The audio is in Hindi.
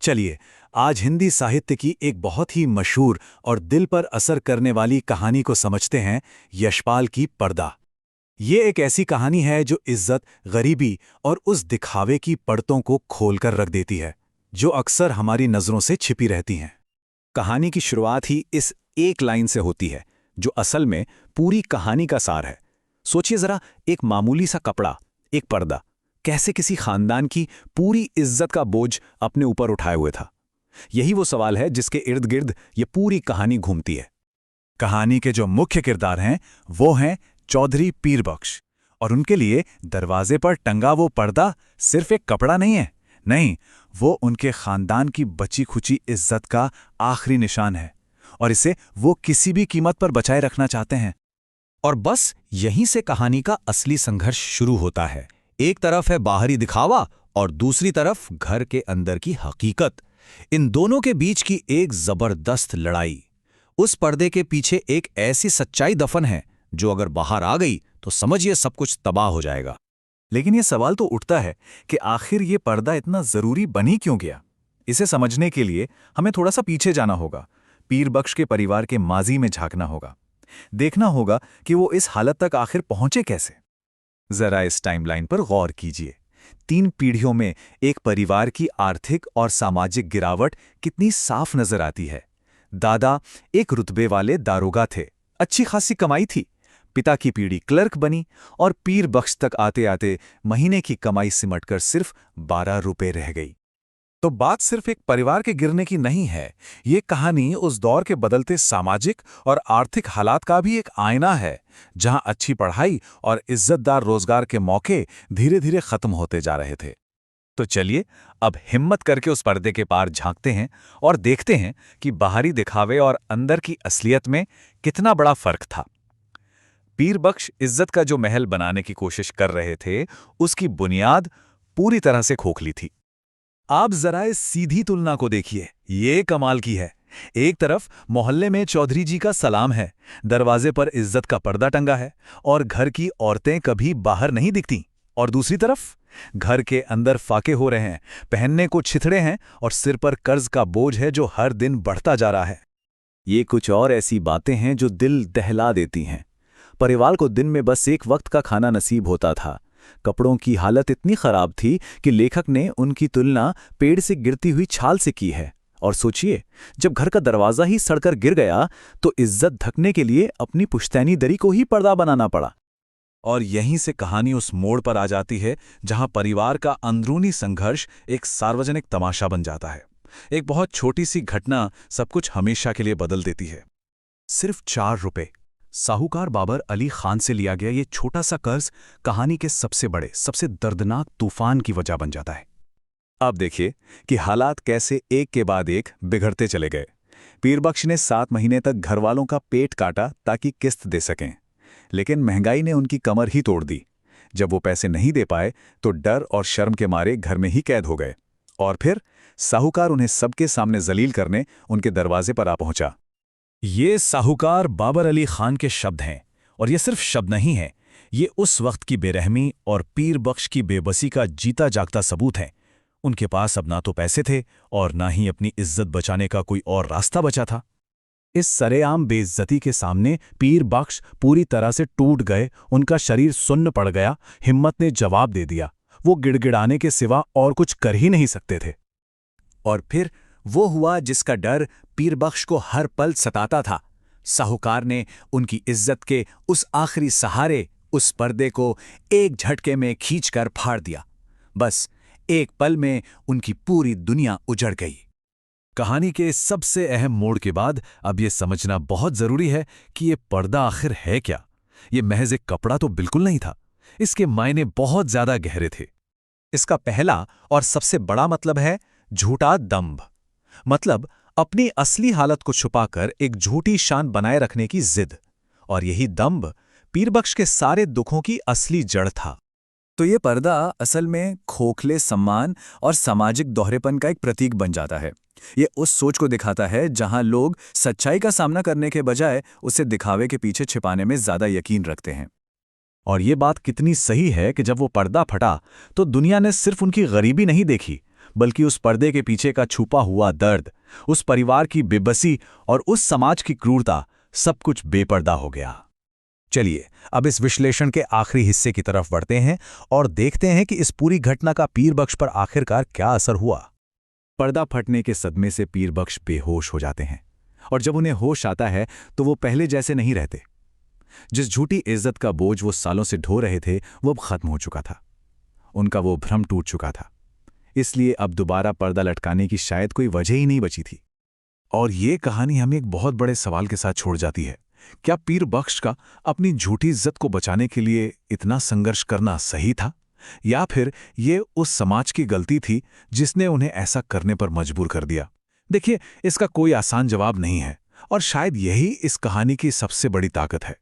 चलिए, आज हिंदी साहित्य की एक बहुत ही मशहूर और दिल पर असर करने वाली कहानी को समझते हैं, यशपाल की पर्दा। ये एक ऐसी कहानी है जो इज्जत, गरीबी और उस दिखावे की परतों को खोलकर रख देती है, जो अक्सर हमारी नज़रों से छिपी रहती हैं। कहानी की शुरुआत ही इस एक लाइन से होती है, जो असल में पूरी कहानी का सार है। सोचिए जरा, एक मामूली सा कपड़ा, एक पर्दा, कैसे किसी खानदान की पूरी इज्जत का बोझ अपने ऊपर उठाए हुए था। यही वो सवाल है जिसके इर्द गिर्द ये पूरी कहानी घूमती है। कहानी के जो मुख्य किरदार हैं वो हैं चौधरी पीरबख्श, और उनके लिए दरवाजे पर टंगा वो पर्दा सिर्फ एक कपड़ा नहीं है। नहीं, वो उनके खानदान की बची खुची इज्जत का आखिरी निशान है, और इसे वो किसी भी कीमत पर बचाए रखना चाहते हैं। और बस यहीं से कहानी का असली संघर्ष शुरू होता है। एक तरफ है बाहरी दिखावा और दूसरी तरफ घर के अंदर की हकीकत। इन दोनों के बीच की एक जबरदस्त लड़ाई। उस पर्दे के पीछे एक ऐसी सच्चाई दफन है जो अगर बाहर आ गई तो समझिए सब कुछ तबाह हो जाएगा। लेकिन ये सवाल तो उठता है कि आखिर ये पर्दा इतना जरूरी बनी क्यों गया। इसे समझने के लिए हमें थोड़ा सा पीछे जाना होगा, पीरबख्श के परिवार के माजी में झांकना होगा। देखना होगा कि वो इस हालत तक आखिर पहुंचे कैसे। जरा इस टाइमलाइन पर गौर कीजिए। 3 पीढ़ियों में एक परिवार की आर्थिक और सामाजिक गिरावट कितनी साफ नजर आती है। दादा एक रुतबे वाले दारोगा थे, अच्छी खासी कमाई थी। पिता की पीढ़ी क्लर्क बनी और पीरबख्श तक आते आते महीने की कमाई सिमटकर सिर्फ 12 रुपए रह गई। तो बात सिर्फ एक परिवार के गिरने की नहीं है, ये कहानी उस दौर के बदलते सामाजिक और आर्थिक हालात का भी एक आईना है, जहां अच्छी पढ़ाई और इज्जतदार रोजगार के मौके धीरे धीरे खत्म होते जा रहे थे। तो चलिए अब हिम्मत करके उस पर्दे के पार झांकते हैं और देखते हैं कि बाहरी दिखावे और अंदर की असलियत में कितना बड़ा फर्क था। पीरबख्श इज्जत का जो महल बनाने की कोशिश कर रहे थे, उसकी बुनियाद पूरी तरह से खोखली थी। आप जरा इस सीधी तुलना को देखिए, ये कमाल की है। एक तरफ मोहल्ले में चौधरी जी का सलाम है, दरवाजे पर इज्जत का पर्दा टंगा है और घर की औरतें कभी बाहर नहीं दिखती, और दूसरी तरफ घर के अंदर फाके हो रहे हैं, पहनने को छिथड़े हैं और सिर पर कर्ज का बोझ है जो हर दिन बढ़ता जा रहा है। ये कुछ और ऐसी बातें हैं जो दिल दहला देती हैं। परिवार को दिन में बस एक वक्त का खाना नसीब होता था। कपड़ों की हालत इतनी खराब थी कि लेखक ने उनकी तुलना पेड़ से गिरती हुई छाल से की है। और सोचिए, जब घर का दरवाजा ही सड़कर गिर गया तो इज्जत ढकने के लिए अपनी पुश्तैनी दरी को ही पर्दा बनाना पड़ा। और यहीं से कहानी उस मोड़ पर आ जाती है जहां परिवार का अंदरूनी संघर्ष एक सार्वजनिक तमाशा बन जाता है। एक बहुत छोटी सी घटना सब कुछ हमेशा के लिए बदल देती है। सिर्फ 4 रुपए साहूकार बाबर अली खान से लिया गया ये छोटा सा कर्ज कहानी के सबसे बड़े, सबसे दर्दनाक तूफान की वजह बन जाता है। अब देखिए कि हालात कैसे एक के बाद एक बिगड़ते चले गए। पीरबख्श ने 7 महीने तक घरवालों का पेट काटा ताकि किस्त दे सकें, लेकिन महंगाई ने उनकी कमर ही तोड़ दी। जब वो पैसे नहीं दे पाए तो डर और शर्म के मारे घर में ही कैद हो गए, और फिर साहूकार उन्हें सबके सामने जलील करने उनके दरवाजे पर आ पहुंचा। ये साहूकार बाबर अली खान के शब्द हैं, और ये सिर्फ शब्द नहीं हैं, ये उस वक्त की बेरहमी और पीरबख्श की बेबसी का जीता जागता सबूत है। उनके पास अब ना तो पैसे थे और ना ही अपनी इज्जत बचाने का कोई और रास्ता बचा था। इस सरेआम बेइज्जती के सामने पीरबख्श पूरी तरह से टूट गए, उनका शरीर सुन्न पड़ गया। हिम्मत ने जवाब दे दिया, वो गिड़गिड़ाने के सिवा और कुछ कर ही नहीं सकते थे। और फिर वो हुआ जिसका डर पीरबख्श को हर पल सताता था। साहूकार ने उनकी इज्जत के उस आखिरी सहारे, उस पर्दे को एक झटके में खींचकर फाड़ दिया। बस एक पल में उनकी पूरी दुनिया उजड़ गई। कहानी के सबसे अहम मोड़ के बाद अब यह समझना बहुत जरूरी है कि यह पर्दा आखिर है क्या। यह महज एक कपड़ा तो बिल्कुल नहीं था, इसके मायने बहुत ज्यादा गहरे थे। इसका पहला और सबसे बड़ा मतलब है झूठा दंभ, मतलब अपनी असली हालत को छुपाकर एक झूठी शान बनाए रखने की जिद। और यही दंभ पीरबख्श के सारे दुखों की असली जड़ था। तो ये पर्दा असल में खोखले सम्मान और सामाजिक दोहरेपन का एक प्रतीक बन जाता है। ये उस सोच को दिखाता है जहां लोग सच्चाई का सामना करने के बजाय उसे दिखावे के पीछे छिपाने में ज्यादा यकीन रखते हैं। और ये बात कितनी सही है कि जब वो पर्दा फटा तो दुनिया ने सिर्फ उनकी गरीबी नहीं देखी, बल्कि उस पर्दे के पीछे का छुपा हुआ दर्द, उस परिवार की बेबसी और उस समाज की क्रूरता, सब कुछ बेपर्दा हो गया। चलिए अब इस विश्लेषण के आखिरी हिस्से की तरफ बढ़ते हैं और देखते हैं कि इस पूरी घटना का पीरबख्श पर आखिरकार क्या असर हुआ। पर्दा फटने के सदमे से पीरबख्श बेहोश हो जाते हैं और जब उन्हें होश आता है तो वो पहले जैसे नहीं रहते। जिस झूठी इज्जत का बोझ वो सालों से ढो रहे थे वो अब खत्म हो चुका था। उनका वो भ्रम टूट चुका था, इसलिए अब दोबारा पर्दा लटकाने की शायद कोई वजह ही नहीं बची थी। और ये कहानी हमें एक बहुत बड़े सवाल के साथ छोड़ जाती है। क्या पीरबख्श का अपनी झूठी इज्जत को बचाने के लिए इतना संघर्ष करना सही था, या फिर ये उस समाज की गलती थी जिसने उन्हें ऐसा करने पर मजबूर कर दिया? देखिए, इसका कोई आसान जवाब नहीं है और शायद यही इस कहानी की सबसे बड़ी ताकत है।